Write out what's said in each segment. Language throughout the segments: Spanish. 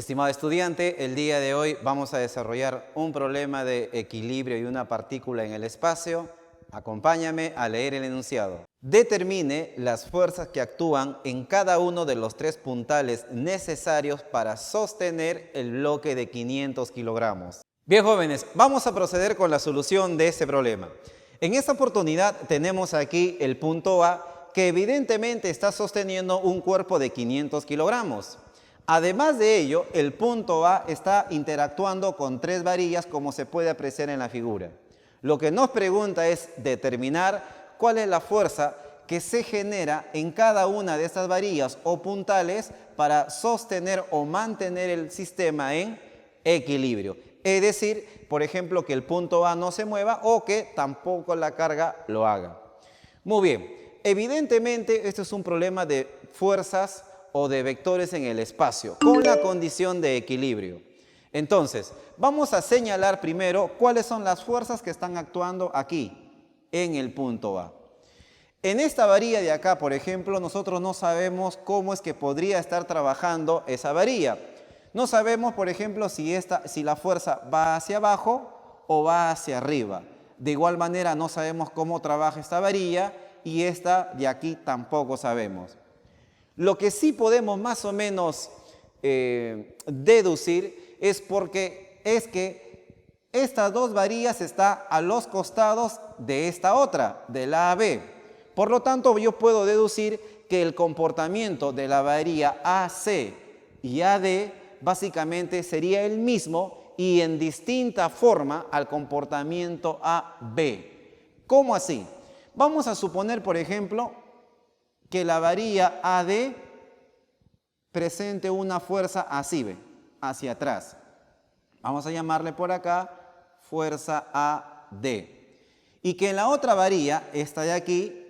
Estimado estudiante, el día de hoy vamos a desarrollar un problema de equilibrio y una partícula en el espacio. Acompáñame a leer el enunciado. Determine las fuerzas que actúan en cada uno de los tres puntales necesarios para sostener el bloque de 500 kilogramos. Bien, jóvenes, vamos a proceder con la solución de este problema. En esta oportunidad tenemos aquí el punto A, que evidentemente está sosteniendo un cuerpo de 500 kilogramos. Además de ello, el punto A está interactuando con tres varillas, como se puede apreciar en la figura. Lo que nos pregunta es determinar cuál es la fuerza que se genera en cada una de estas varillas o puntales para sostener o mantener el sistema en equilibrio. Es decir, por ejemplo, que el punto A no se mueva o que tampoco la carga lo haga. Muy bien, evidentemente este es un problema de fuerzas o de vectores en el espacio, con la condición de equilibrio. Entonces, vamos a señalar primero cuáles son las fuerzas que están actuando aquí, en el punto A. En esta varilla de acá, por ejemplo, nosotros no sabemos cómo es que podría estar trabajando esa varilla. No sabemos, por ejemplo, si la fuerza va hacia abajo o va hacia arriba. De igual manera, no sabemos cómo trabaja esta varilla y esta de aquí tampoco sabemos. Lo que sí podemos más o menos deducir es que estas dos varillas están a los costados de esta otra, de la AB. Por lo tanto, yo puedo deducir que el comportamiento de la varilla AC y AD básicamente sería el mismo y en distinta forma al comportamiento AB. ¿Cómo así? Vamos a suponer, por ejemplo, que la varilla AD presente una fuerza así, ¿ve? Hacia atrás. Vamos a llamarle por acá fuerza AD. Y que en la otra varilla, esta de aquí,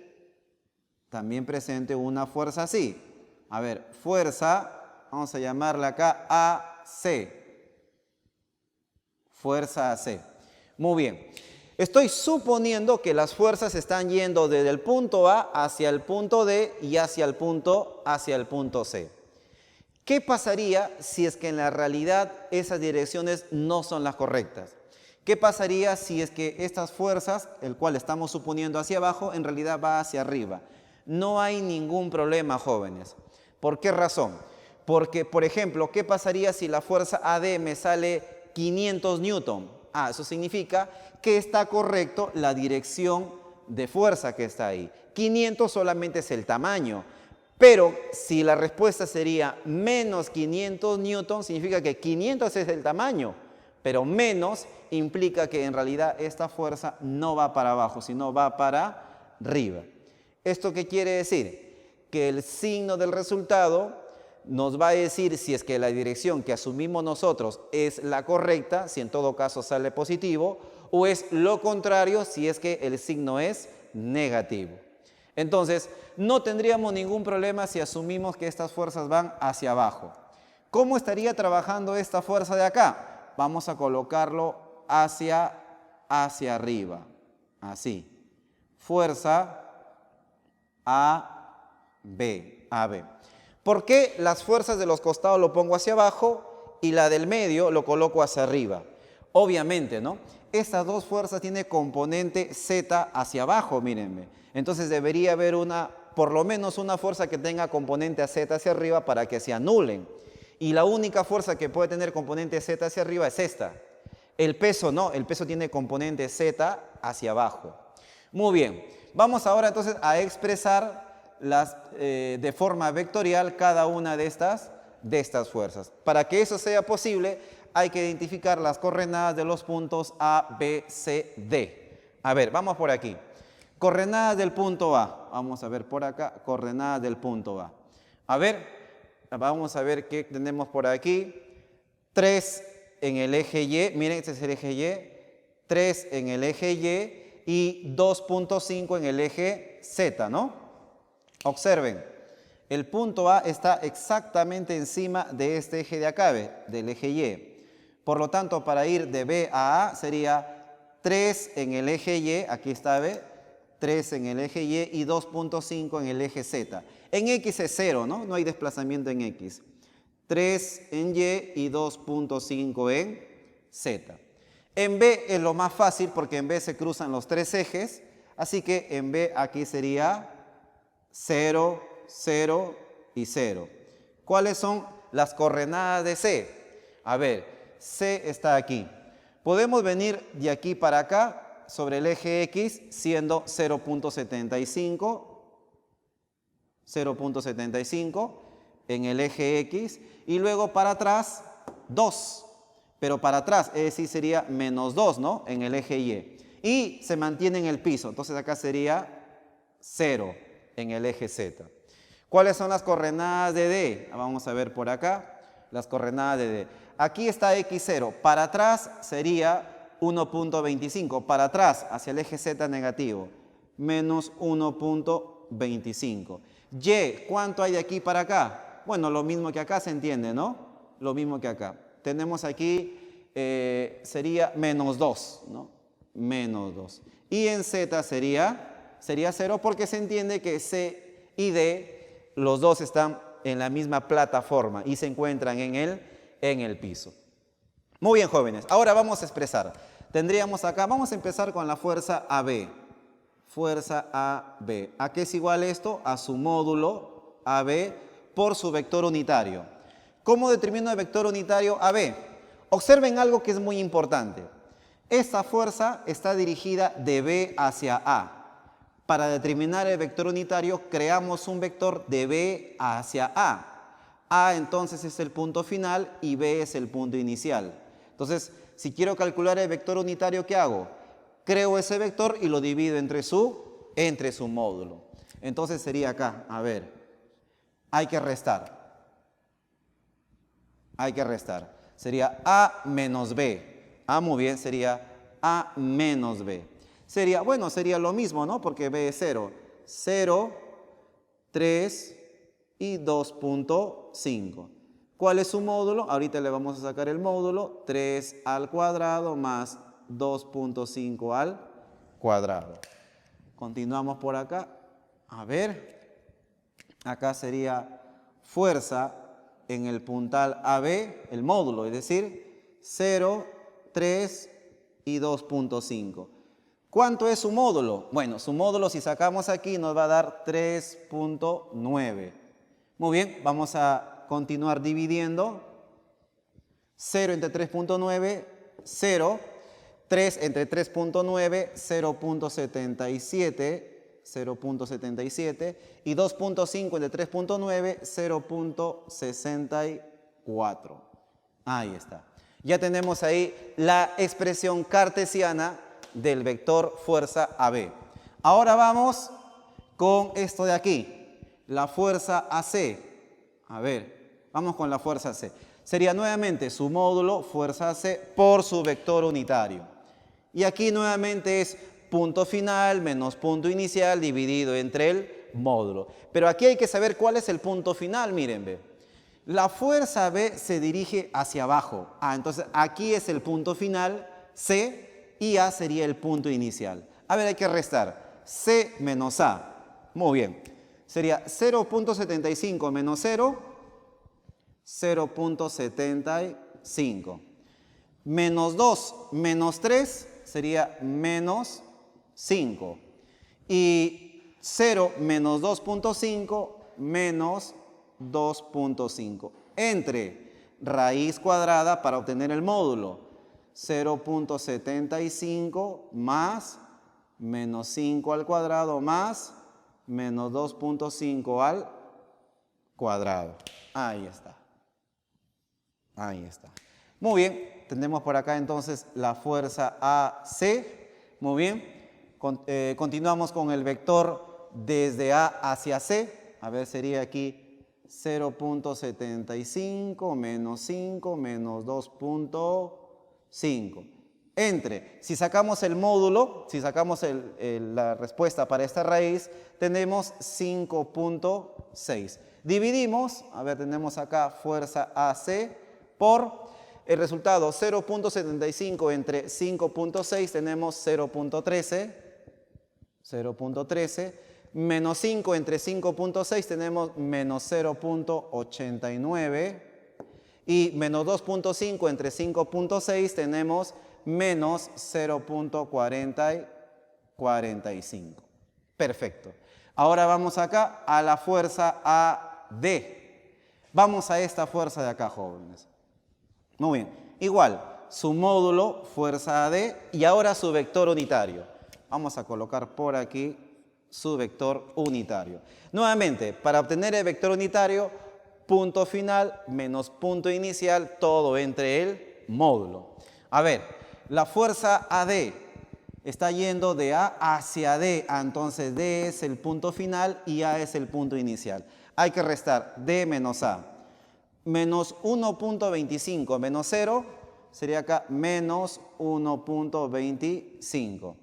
también presente una fuerza así. A ver, fuerza, vamos a llamarla acá AC. Fuerza AC. Muy bien. Estoy suponiendo que las fuerzas están yendo desde el punto A hacia el punto D y hacia el punto C. ¿Qué pasaría si es que en la realidad esas direcciones no son las correctas? ¿Qué pasaría si es que estas fuerzas, el cual estamos suponiendo hacia abajo, en realidad va hacia arriba? No hay ningún problema, jóvenes. ¿Por qué razón? Porque, por ejemplo, ¿qué pasaría si la fuerza AD me sale 500 newton? Eso significa que está correcto la dirección de fuerza que está ahí. 500 solamente es el tamaño. Pero si la respuesta sería menos 500 newton, significa que 500 es el tamaño. Pero menos implica que en realidad esta fuerza no va para abajo, sino va para arriba. ¿Esto qué quiere decir? Que el signo del resultado nos va a decir si es que la dirección que asumimos nosotros es la correcta, si en todo caso sale positivo, o es lo contrario si es que el signo es negativo. Entonces, no tendríamos ningún problema si asumimos que estas fuerzas van hacia abajo. ¿Cómo estaría trabajando esta fuerza de acá? Vamos a colocarlo hacia arriba, así. Fuerza AB. ¿Por qué las fuerzas de los costados lo pongo hacia abajo y la del medio lo coloco hacia arriba? Obviamente, ¿no? Estas dos fuerzas tienen componente Z hacia abajo, mírenme. Entonces debería haber por lo menos una fuerza que tenga componente Z hacia arriba para que se anulen. Y la única fuerza que puede tener componente Z hacia arriba es esta. El peso no, el peso tiene componente Z hacia abajo. Muy bien, vamos ahora entonces a expresar de forma vectorial cada una de estas fuerzas. Para que eso sea posible, hay que identificar las coordenadas de los puntos A, B, C, D. A ver, vamos por aquí. Coordenadas del punto A. Vamos a ver por acá, coordenadas del punto A. A ver, vamos a ver qué tenemos por aquí. 3 en el eje Y, miren, este es el eje Y. 3 en el eje Y y 2.5 en el eje Z, ¿no? Observen, el punto A está exactamente encima de este eje de acá, del eje Y. Por lo tanto, para ir de B a A sería 3 en el eje Y, aquí está B, 3 en el eje Y y 2.5 en el eje Z. En X es 0, ¿no? No hay desplazamiento en X. 3 en Y y 2.5 en Z. En B es lo más fácil porque en B se cruzan los tres ejes, así que en B aquí sería 0, 0 y 0. ¿Cuáles son las coordenadas de C? A ver, C está aquí. Podemos venir de aquí para acá sobre el eje X siendo 0.75, 0.75 en el eje X y luego para atrás 2. Pero para atrás, es decir, sería menos 2, ¿no? En el eje Y. Y se mantiene en el piso, entonces acá sería 0 en el eje Z. ¿Cuáles son las coordenadas de D? Vamos a ver por acá las coordenadas de D. Aquí está X0, para atrás sería 1.25, para atrás hacia el eje Z negativo, menos 1.25. Y, ¿cuánto hay de aquí para acá? Bueno, lo mismo que acá se entiende, ¿no? Lo mismo que acá. Tenemos aquí, sería menos 2, ¿no? Menos 2. Y en Z sería 0 porque se entiende que C y D, los dos están en la misma plataforma y se encuentran en el piso. Muy bien, jóvenes. Ahora vamos a expresar. Tendríamos acá, vamos a empezar con la fuerza AB. Fuerza AB. ¿A qué es igual esto? A su módulo AB por su vector unitario. ¿Cómo determino el vector unitario AB? Observen algo que es muy importante. Esta fuerza está dirigida de B hacia A. Para determinar el vector unitario, creamos un vector de B hacia A. A entonces es el punto final y B es el punto inicial. Entonces, si quiero calcular el vector unitario, ¿qué hago? Creo ese vector y lo divido entre su módulo. Entonces sería acá, a ver, hay que restar. Sería A menos B. Muy bien, sería A menos B. Sería lo mismo, ¿no? Porque B es 0. 0, 3 y 2.5. ¿Cuál es su módulo? Ahorita le vamos a sacar el módulo. 3 al cuadrado más 2.5 al cuadrado. Continuamos por acá. A ver. Acá sería fuerza en el puntal AB, el módulo, es decir, 0, 3 y 2.5. ¿Cuánto es su módulo? Bueno, su módulo si sacamos aquí nos va a dar 3.9. Muy bien, vamos a continuar dividiendo. 0 entre 3.9, 0. 3 entre 3.9, 0.77. 0.77 y 2.5 entre 3.9, 0.64. Ahí está. Ya tenemos ahí la expresión cartesiana del vector fuerza AB. Ahora vamos con esto de aquí, la fuerza AC. A ver, vamos con la fuerza AC. Sería nuevamente su módulo, fuerza AC, por su vector unitario. Y aquí nuevamente es punto final menos punto inicial dividido entre el módulo. Pero aquí hay que saber cuál es el punto final, miren, ve. La fuerza B se dirige hacia abajo. Entonces aquí es el punto final, C, y A sería el punto inicial. A ver, hay que restar. C menos A. Muy bien. Sería 0.75 menos 0, 0.75. Menos 2 menos 3 sería menos 5. Y 0 menos 2.5 menos 2.5. Entre raíz cuadrada para obtener el módulo. 0.75 más menos 5 al cuadrado más menos 2.5 al cuadrado. Ahí está. Ahí está. Muy bien. Tenemos por acá entonces la fuerza AC. Muy bien. Continuamos con el vector desde A hacia C. A ver, sería aquí 0.75 menos 5 menos 2.5. Si sacamos el módulo, si sacamos la respuesta para esta raíz, tenemos 5.6. Dividimos, a ver, tenemos acá fuerza AC por el resultado 0.75 entre 5.6, tenemos 0.13. 0.13, menos 5 entre 5.6 tenemos menos 0.89 Y menos 2.5 entre 5.6 tenemos menos 0.4045. Perfecto. Ahora vamos acá a la fuerza AD. Vamos a esta fuerza de acá, jóvenes. Muy bien. Igual, su módulo, fuerza AD, y ahora su vector unitario. Vamos a colocar por aquí su vector unitario. Nuevamente, para obtener el vector unitario, punto final menos punto inicial, todo entre el módulo. A ver, la fuerza AD está yendo de A hacia D, entonces D es el punto final y A es el punto inicial. Hay que restar D menos A. Menos 1.25 menos 0 sería acá menos 1.25.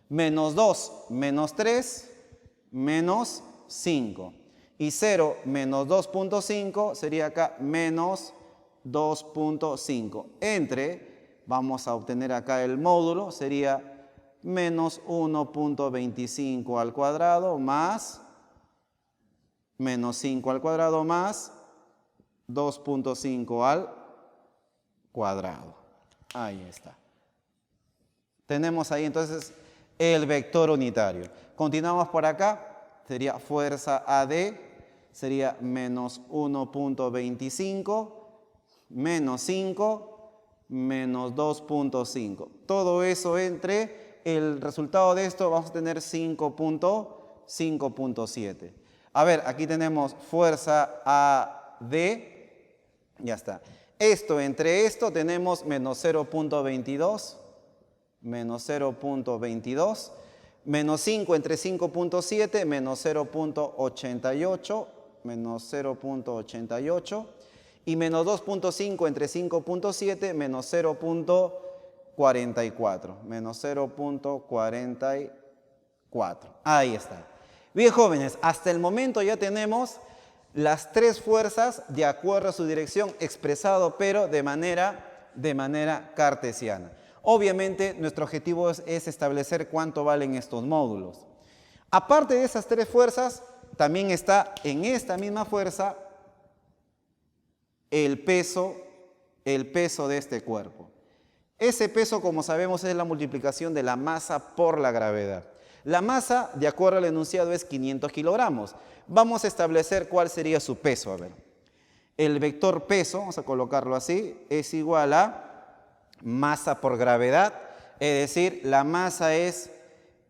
Menos 2 menos 3 menos 5. Y 0 menos 2.5 sería acá menos 2.5. Entre, vamos a obtener acá el módulo, sería menos 1.25 al cuadrado más menos 5 al cuadrado más 2.5 al cuadrado. Ahí está. Tenemos ahí entonces el vector unitario. Continuamos por acá. Sería fuerza AD. Sería menos 1.25 menos 5 menos 2.5. Todo eso entre el resultado de esto vamos a tener 5.7. A ver, aquí tenemos fuerza AD. Ya está. Esto entre esto tenemos menos 0.22, menos 0.22, menos 5 entre 5.7, menos 0.88, menos 0.88, y menos 2.5 entre 5.7, menos 0.44, menos 0.44. Ahí está. Bien, jóvenes, hasta el momento ya tenemos las tres fuerzas de acuerdo a su dirección expresado, pero de manera cartesiana. Obviamente, nuestro objetivo es establecer cuánto valen estos módulos. Aparte de esas tres fuerzas, también está en esta misma fuerza el peso de este cuerpo. Ese peso, como sabemos, es la multiplicación de la masa por la gravedad. La masa, de acuerdo al enunciado, es 500 kilogramos. Vamos a establecer cuál sería su peso. A ver, el vector peso, vamos a colocarlo así, es igual a masa por gravedad, es decir, la masa es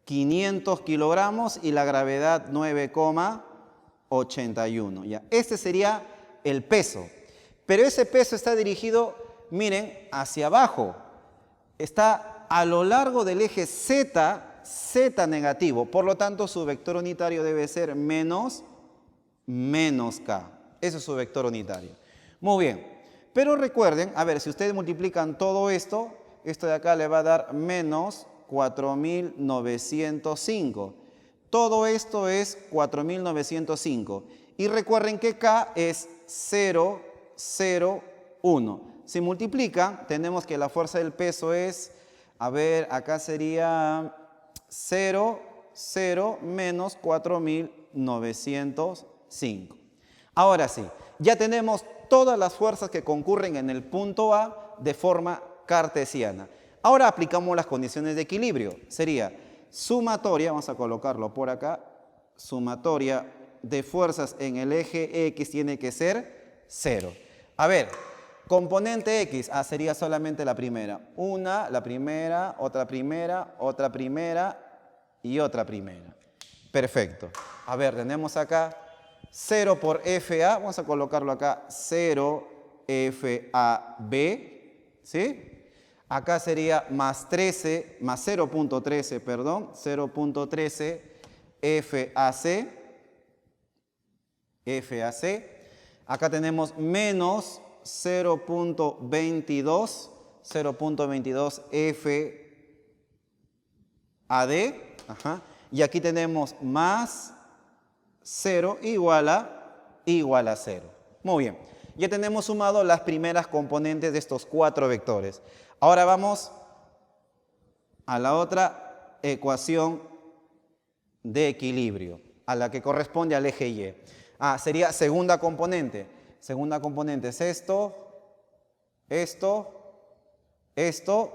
500 kilogramos y la gravedad 9,81. ¿Ya? Este sería el peso, pero ese peso está dirigido, miren, hacia abajo. Está a lo largo del eje Z negativo, por lo tanto su vector unitario debe ser menos K. Ese es su vector unitario. Muy bien, pero recuerden, a ver, si ustedes multiplican todo esto, esto de acá le va a dar menos 4.905. Todo esto es 4.905. Y recuerden que K es 0,01. Si multiplican, tenemos que la fuerza del peso es, a ver, acá sería 0 menos 4.905. Ahora sí, ya tenemos todas las fuerzas que concurren en el punto A de forma cartesiana. Ahora aplicamos las condiciones de equilibrio. Sería sumatoria, vamos a colocarlo por acá, sumatoria de fuerzas en el eje X tiene que ser 0. A ver, componente X, sería solamente la primera. La primera, otra primera, otra primera y otra primera. Perfecto. A ver, tenemos acá 0 por FA, vamos a colocarlo acá, 0 FAB, ¿sí? Acá sería más 13, más 0.13, perdón, 0.13 FAC. Acá tenemos menos 0.22 FAD. Ajá. Y aquí tenemos más 0 igual a 0. Muy bien. Ya tenemos sumado las primeras componentes de estos 4 vectores. Ahora vamos a la otra ecuación de equilibrio, a la que corresponde al eje Y. Sería segunda componente. Segunda componente es esto, esto, esto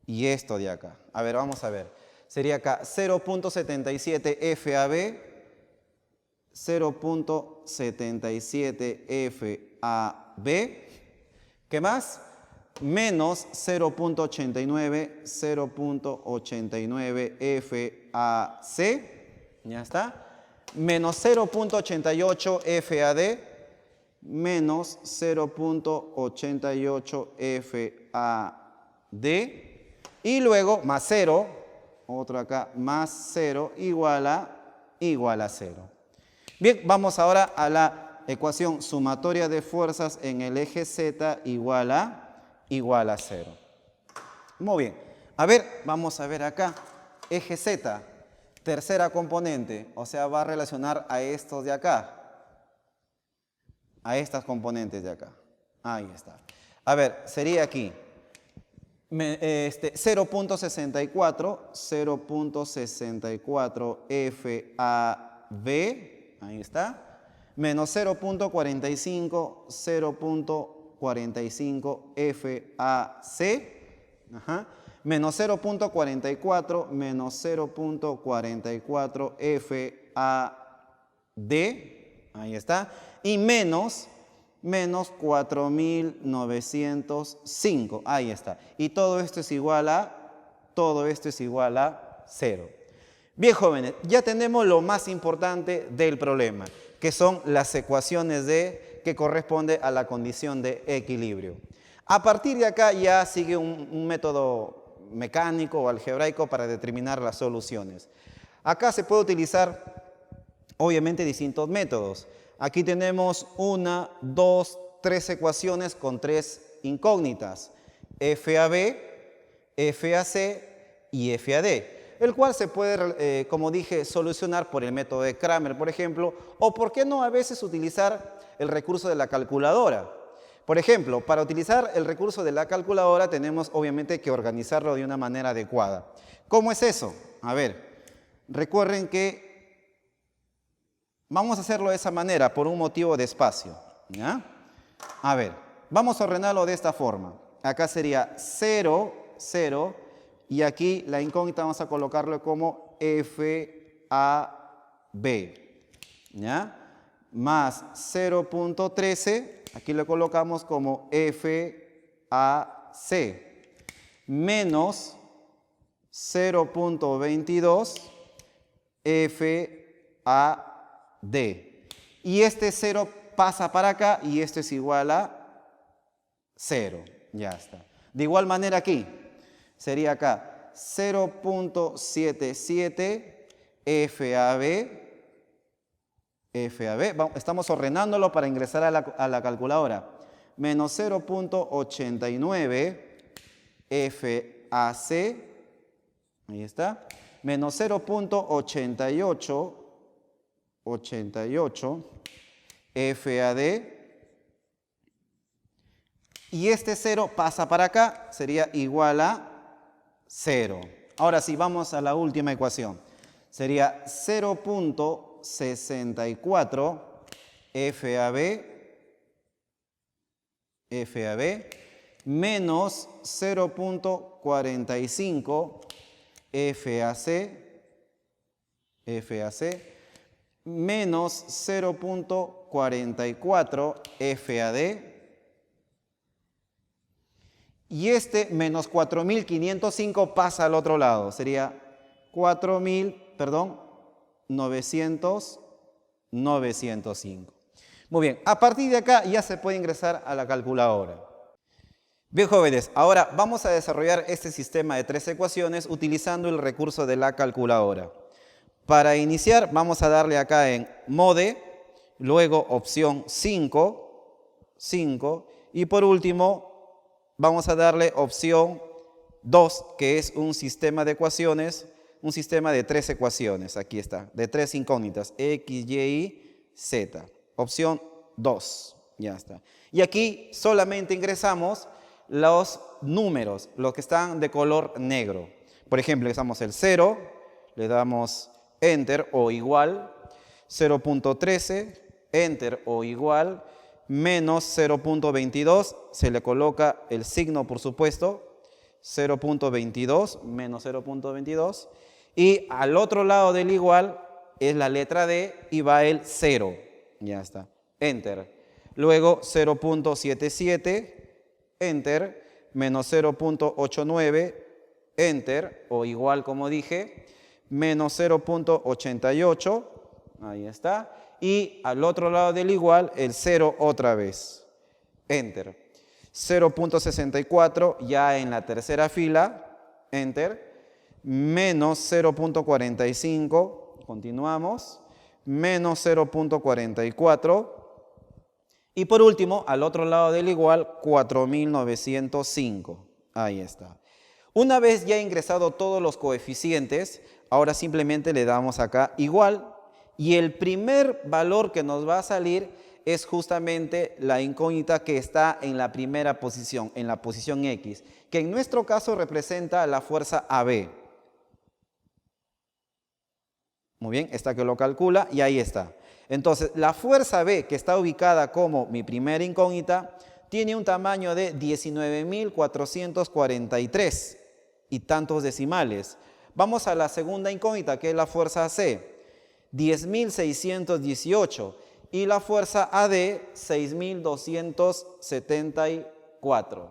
y esto de acá. A ver, vamos a ver. Sería acá 0.77 FAB, 0.77 FAB. ¿Qué más? Menos 0.89, 0.89 FAC. Ya está. Menos 0.88 FAD, menos 0.88 FAD, y luego más 0, otro acá, más 0, igual a 0. Bien, vamos ahora a la ecuación sumatoria de fuerzas en el eje Z igual a 0. Muy bien. A ver, vamos a ver acá, eje Z. Tercera componente, o sea, va a relacionar a estos de acá, a estas componentes de acá. Ahí está. A ver, sería aquí 0.64 FAB, ahí está, menos 0.45, 0.45 FAC, ajá, menos 0.44, menos 0.44 FAD, ahí está, y menos 4.905, ahí está. Y todo esto es igual a 0. Bien, jóvenes, ya tenemos lo más importante del problema, que son las ecuaciones que corresponde a la condición de equilibrio. A partir de acá ya sigue un método mecánico o algebraico para determinar las soluciones. Acá se puede utilizar, obviamente, distintos métodos. Aquí tenemos 1, 2, 3 ecuaciones con 3 incógnitas, FAB, FAC y FAD, el cual se puede, como dije, solucionar por el método de Cramer, por ejemplo, o por qué no a veces utilizar el recurso de la calculadora. Por ejemplo, para utilizar el recurso de la calculadora tenemos obviamente que organizarlo de una manera adecuada. ¿Cómo es eso? A ver, recuerden que vamos a hacerlo de esa manera por un motivo de espacio, ¿ya? A ver, vamos a ordenarlo de esta forma. Acá sería 0, 0, y aquí la incógnita vamos a colocarlo como FAB, ¿ya? Más 0.13, aquí lo colocamos como FAC, menos 0.22 FAD. Y este 0 pasa para acá y esto es igual a 0. Ya está. De igual manera aquí, sería acá 0.77 FAB. Estamos ordenándolo para ingresar a la calculadora. Menos 0.89 FAC. Ahí está. Menos 0.88 FAD. Y este 0 pasa para acá, sería igual a 0. Ahora sí, vamos a la última ecuación. Sería 0.64 FAB menos 0.45 FAC menos 0.44 FAD. Y este menos 4.505 pasa al otro lado. Sería 905. Muy bien, a partir de acá ya se puede ingresar a la calculadora. Bien, jóvenes, ahora vamos a desarrollar este sistema de 3 ecuaciones utilizando el recurso de la calculadora. Para iniciar vamos a darle acá en mode, luego opción 5, y por último vamos a darle opción 2, que es un sistema de ecuaciones, un sistema de 3 ecuaciones. Aquí está, de 3 incógnitas, X, Y, Z. Opción 2, ya está. Y aquí solamente ingresamos los números, los que están de color negro. Por ejemplo, ingresamos el 0, le damos Enter o igual, 0.13, Enter o igual, menos 0.22, se le coloca el signo, por supuesto, 0.22, menos 0.22, y al otro lado del igual es la letra D y va el 0, ya está, enter. Luego 0.77, enter, menos 0.89, enter, o igual como dije, menos 0.88, ahí está, y al otro lado del igual el 0 otra vez, enter. 0.64 ya en la tercera fila, enter, menos 0.45, continuamos, menos 0.44, y por último, al otro lado del igual, 4.905, ahí está. Una vez ya ingresado todos los coeficientes, ahora simplemente le damos acá igual, y el primer valor que nos va a salir es justamente la incógnita que está en la primera posición, en la posición X, que en nuestro caso representa la fuerza AB. Muy bien, esta que lo calcula y ahí está. Entonces, la fuerza B, que está ubicada como mi primera incógnita, tiene un tamaño de 19.443 y tantos decimales. Vamos a la segunda incógnita, que es la fuerza C, 10.618, y la fuerza AD, 6.274.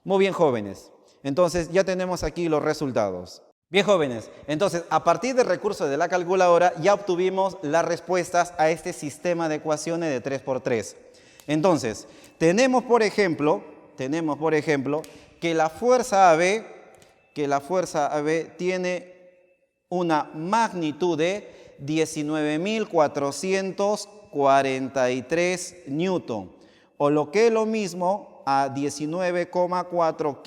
Muy bien, jóvenes. Entonces, ya tenemos aquí los resultados. Bien, jóvenes, entonces a partir del recurso de la calculadora ya obtuvimos las respuestas a este sistema de ecuaciones de 3×3. Entonces, tenemos por ejemplo que la fuerza AB tiene una magnitud de 19.443 newton, o lo que es lo mismo a 19,4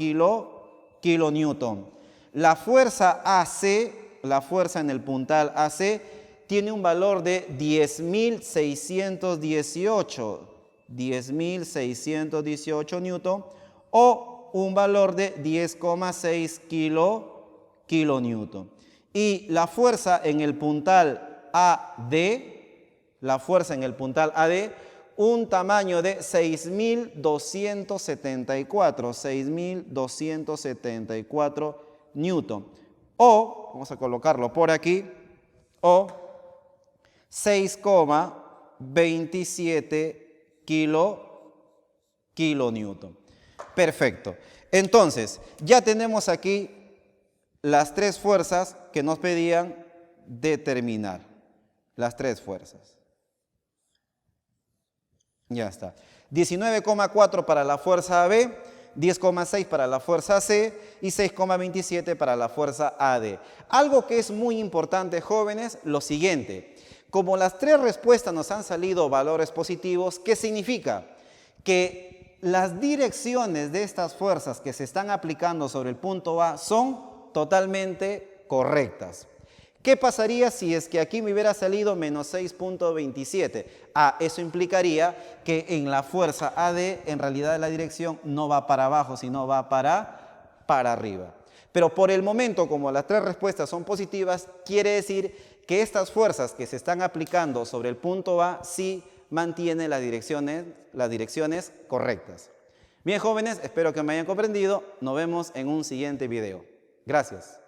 kilonewton. La fuerza AC, la fuerza en el puntal AC, tiene un valor de 10.618 newton, o un valor de 10,6 kilonewton. Y la fuerza en el puntal AD, un tamaño de 6.274 newton, o, vamos a colocarlo por aquí, o 6,27 kilonewton. Perfecto. Entonces, ya tenemos aquí las tres fuerzas que nos pedían determinar. Las tres fuerzas. Ya está. 19,4 para la fuerza AB, 10,6 para la fuerza C y 6,27 para la fuerza AD. Algo que es muy importante, jóvenes, lo siguiente. Como las tres respuestas nos han salido valores positivos, ¿qué significa? Que las direcciones de estas fuerzas que se están aplicando sobre el punto A son totalmente correctas. ¿Qué pasaría si es que aquí me hubiera salido menos 6.27? Eso implicaría que en la fuerza AD en realidad la dirección no va para abajo, sino va para arriba. Pero por el momento, como las tres respuestas son positivas, quiere decir que estas fuerzas que se están aplicando sobre el punto A sí mantienen las direcciones correctas. Bien, jóvenes, espero que me hayan comprendido. Nos vemos en un siguiente video. Gracias.